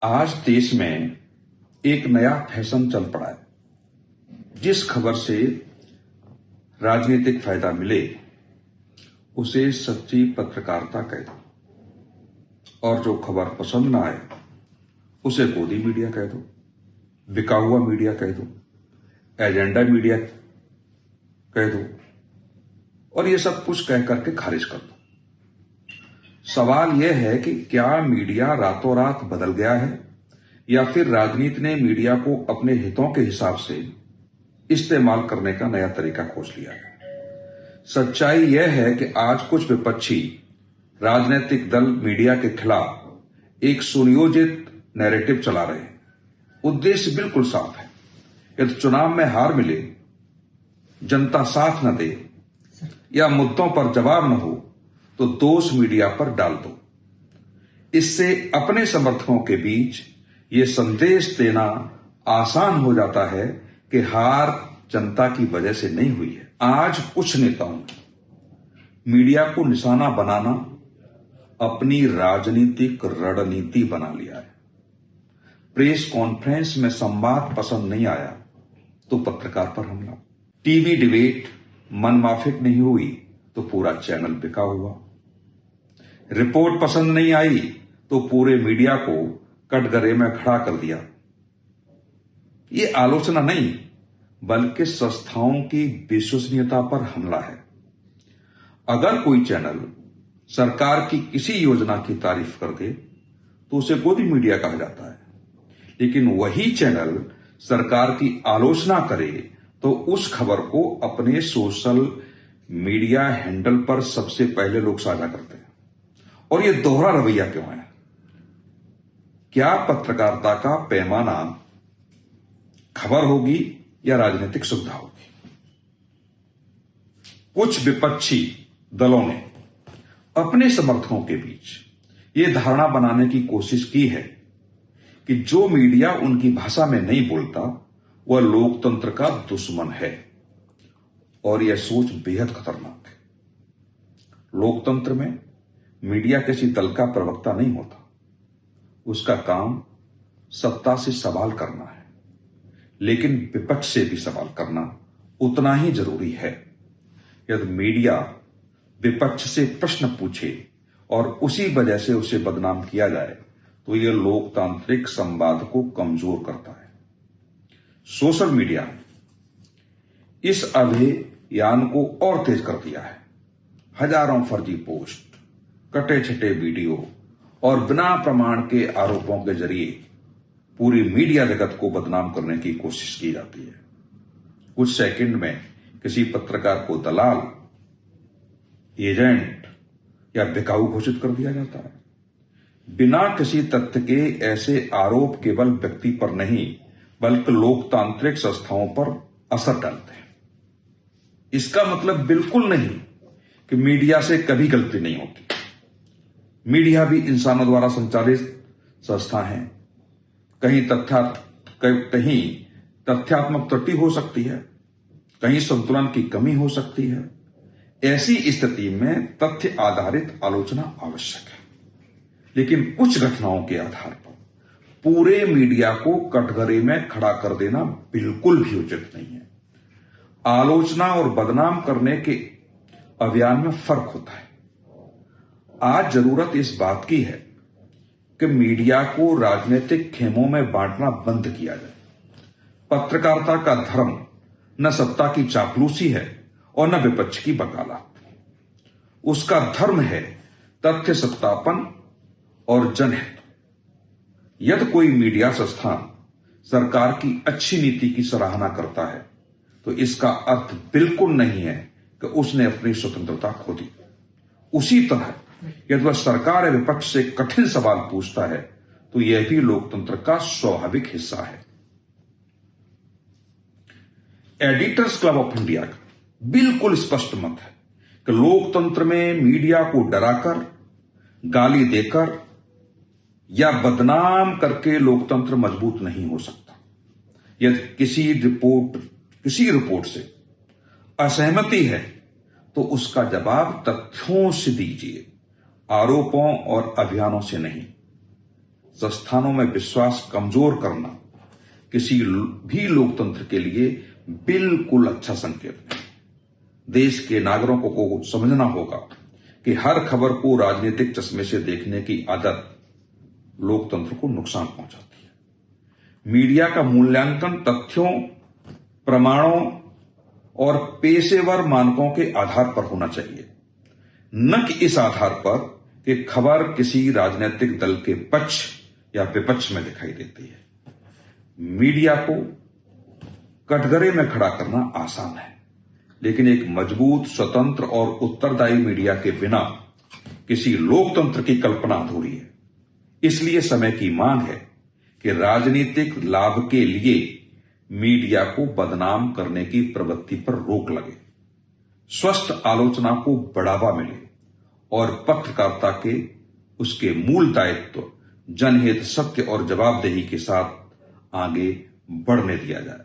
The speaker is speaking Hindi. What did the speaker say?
आज देश में एक नया फैशन चल पड़ा है। जिस खबर से राजनीतिक फायदा मिले उसे सच्ची पत्रकारिता कह दो और जो खबर पसंद ना आए उसे गोदी मीडिया कह दो, बिका हुआ मीडिया कह दो, एजेंडा मीडिया कह दो और ये सब कुछ कह करके खारिज कर दो। सवाल यह है कि क्या मीडिया रातों रात बदल गया है या फिर राजनीति ने मीडिया को अपने हितों के हिसाब से इस्तेमाल करने का नया तरीका खोज लिया है। सच्चाई यह है कि आज कुछ विपक्षी राजनीतिक दल मीडिया के खिलाफ एक सुनियोजित नैरेटिव चला रहे हैं। उद्देश्य बिल्कुल साफ है। यदि चुनाव में हार मिले, जनता साथ न दे या मुद्दों पर जवाब न हो तो दोष मीडिया पर डाल दो। इससे अपने समर्थकों के बीच ये संदेश देना आसान हो जाता है कि हार जनता की वजह से नहीं हुई है। आज कुछ नेताओं ने मीडिया को निशाना बनाना अपनी राजनीतिक रणनीति बना लिया है। प्रेस कॉन्फ्रेंस में संवाद पसंद नहीं आया तो पत्रकार पर हमला, टीवी डिबेट मनमाफिक नहीं हुई तो पूरा चैनल बिका हुआ, रिपोर्ट पसंद नहीं आई तो पूरे मीडिया को कटघरे में खड़ा कर दिया। ये आलोचना नहीं बल्कि संस्थाओं की विश्वसनीयता पर हमला है। अगर कोई चैनल सरकार की किसी योजना की तारीफ कर दे तो उसे गोदी मीडिया कहा जाता है, लेकिन वही चैनल सरकार की आलोचना करे तो उस खबर को अपने सोशल मीडिया हैंडल पर सबसे पहले लोग साझा करते हैं। और यह दोहरा रवैया क्यों है? क्या पत्रकारिता का पैमाना खबर होगी या राजनीतिक सुविधा होगी? कुछ विपक्षी दलों ने अपने समर्थकों के बीच यह धारणा बनाने की कोशिश की है कि जो मीडिया उनकी भाषा में नहीं बोलता वह लोकतंत्र का दुश्मन है, और यह सोच बेहद खतरनाक है। लोकतंत्र में मीडिया किसी दल का प्रवक्ता नहीं होता। उसका काम सत्ता से सवाल करना है, लेकिन विपक्ष से भी सवाल करना उतना ही जरूरी है। यदि मीडिया विपक्ष से प्रश्न पूछे और उसी वजह से उसे बदनाम किया जाए तो यह लोकतांत्रिक संवाद को कमजोर करता है। सोशल मीडिया इस अभियान को और तेज कर दिया है। हजारों फर्जी पोस्ट, कटे छटे वीडियो और बिना प्रमाण के आरोपों के जरिए पूरी मीडिया जगत को बदनाम करने की कोशिश की जाती है। कुछ सेकंड में किसी पत्रकार को दलाल, एजेंट या बिकाऊ घोषित कर दिया जाता है। बिना किसी तथ्य के ऐसे आरोप केवल व्यक्ति पर नहीं बल्कि लोकतांत्रिक संस्थाओं पर असर डालते हैं। इसका मतलब बिल्कुल नहीं कि मीडिया से कभी गलती नहीं होती। मीडिया भी इंसानों द्वारा संचालित संस्था है। कहीं तथ्यात्मक त्रुटि हो सकती है, कहीं संतुलन की कमी हो सकती है। ऐसी स्थिति में तथ्य आधारित आलोचना आवश्यक है, लेकिन कुछ घटनाओं के आधार पर पूरे मीडिया को कटघरे में खड़ा कर देना बिल्कुल भी उचित नहीं है। आलोचना और बदनाम करने के अभियान में फर्क होता है। आज जरूरत इस बात की है कि मीडिया को राजनीतिक खेमों में बांटना बंद किया जाए। पत्रकारिता का धर्म न सत्ता की चापलूसी है और न विपक्ष की वकालत। उसका धर्म है तथ्य सत्यापन और जनहित। यदि कोई मीडिया संस्थान सरकार की अच्छी नीति की सराहना करता है तो इसका अर्थ बिल्कुल नहीं है कि उसने अपनी स्वतंत्रता खो दी। उसी तरह यदि वह सरकार या विपक्ष से कठिन सवाल पूछता है तो यह भी लोकतंत्र का स्वाभाविक हिस्सा है। एडिटर्स क्लब ऑफ इंडिया का बिल्कुल स्पष्ट मत है कि लोकतंत्र में मीडिया को डराकर, गाली देकर या बदनाम करके लोकतंत्र मजबूत नहीं हो सकता। यदि किसी रिपोर्ट से असहमति है तो उसका जवाब तथ्यों से दीजिए, आरोपों और अभियानों से नहीं। संस्थानों में विश्वास कमजोर करना किसी भी लोकतंत्र के लिए बिल्कुल अच्छा संकेत नहीं। देश के नागरिकों को समझना होगा कि हर खबर को राजनीतिक चश्मे से देखने की आदत लोकतंत्र को नुकसान पहुंचाती है। मीडिया का मूल्यांकन तथ्यों, प्रमाणों और पेशेवर मानकों के आधार पर होना चाहिए, न कि इस आधार पर कि खबर किसी राजनीतिक दल के पक्ष या विपक्ष में दिखाई देती है। मीडिया को कटघरे में खड़ा करना आसान है, लेकिन एक मजबूत, स्वतंत्र और उत्तरदायी मीडिया के बिना किसी लोकतंत्र की कल्पना अधूरी है। इसलिए समय की मांग है कि राजनीतिक लाभ के लिए मीडिया को बदनाम करने की प्रवृत्ति पर रोक लगे, स्वस्थ आलोचना को बढ़ावा मिले और पत्रकारिता के उसके मूल दायित्व जनहित, सत्य और जवाबदेही के साथ आगे बढ़ने दिया जाए।